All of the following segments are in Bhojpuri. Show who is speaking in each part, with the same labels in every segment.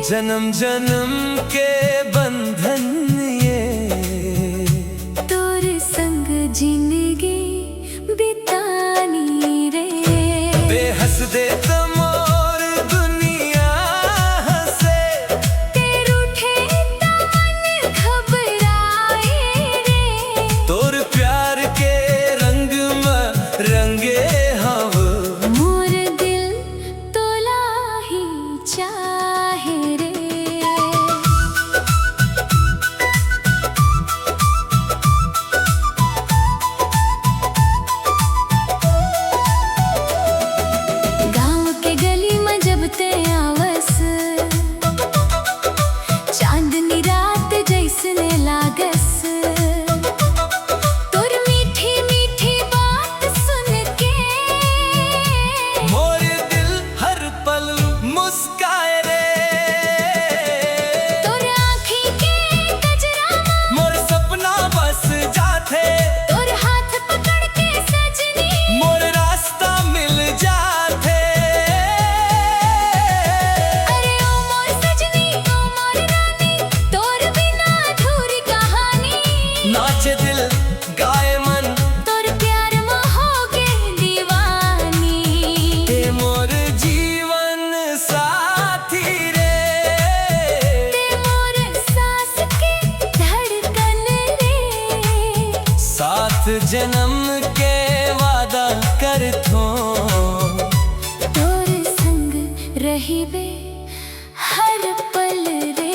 Speaker 1: जन्म जन्म के बंधन ये
Speaker 2: तोर संग जिंदगी बितानी रे।
Speaker 1: बेहस दे तमोर दुनिया हंसे,
Speaker 2: तेर उठे तमन घबराए रे।
Speaker 1: तोर प्यार के रंग में रंगे हव,
Speaker 2: मोर दिल तोला ही चाहे रे। गाँव के गली में जब ते आवस, चांदनी रात जैसने लागस। तोर मीठी मीठी बात सुन के
Speaker 1: मोर दिल हर पल मुस्काए रे।
Speaker 2: तोर आँखी के गजरा में
Speaker 1: मोर सपना बस जाथे,
Speaker 2: तोर हाथ पकड़ के सजनी
Speaker 1: मोर रास्ता मिल जाथे।
Speaker 2: अरे ओ मोर सजनी ओ मोर रानी, तोर बिना अधूरी कहानी।
Speaker 1: नाचे दिल गाए मन,
Speaker 2: तोर प्यार में होगे दीवानी।
Speaker 1: ते मोर जीवन साथी रे।
Speaker 2: ते मोर सांस के धड़कन रे।
Speaker 1: साथ जन्म के वादा करथो,
Speaker 2: तोर संग रहिबे हर पल रे।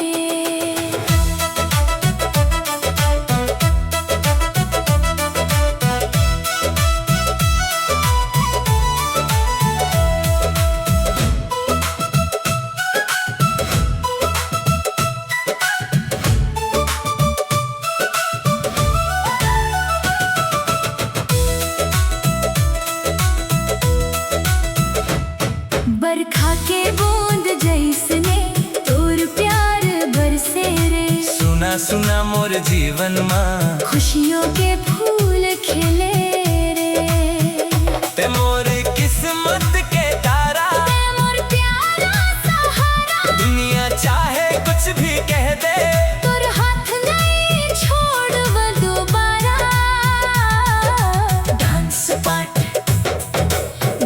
Speaker 2: बरखा के बूंद जैसने तोर प्यार बरसे रे।
Speaker 1: सुना सुना मोर जीवन माँ,
Speaker 2: खुशियों के फूल खिले रे।
Speaker 1: ते मोर किस्मत के तारा,
Speaker 2: ते मोर प्यारा सहारा।
Speaker 1: दुनिया चाहे कुछ भी कह दे,
Speaker 2: तोर हाथ नहीं छोड़ब दोबारा। डांस पार्ट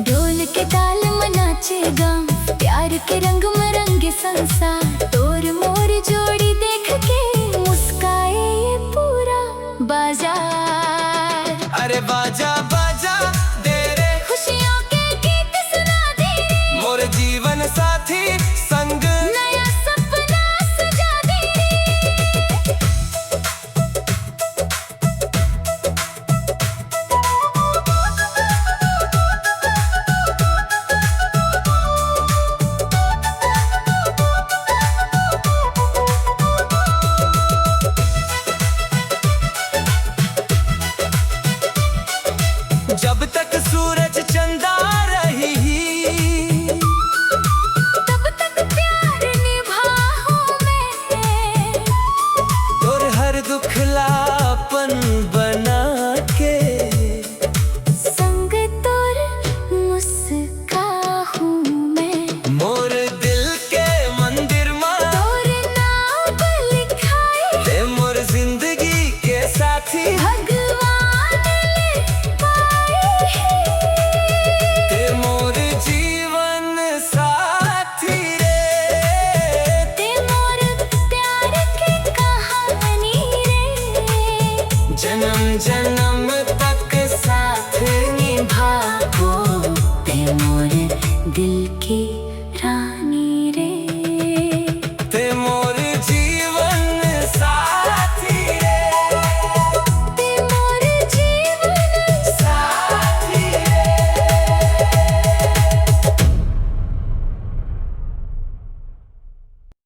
Speaker 2: ढोल के ताल में नाचे गाँव, प्यार के रंग में रंगे संसार। तोर मोर जोड़ी देख के मुस्काए ये पूरा बाजार।
Speaker 1: अरे बाजा बाजा दे रे,
Speaker 2: खुशियों के गीत सुना दे,
Speaker 1: मोर जीवन साथी संग।
Speaker 2: नया सपना सजा दे।
Speaker 1: जब तक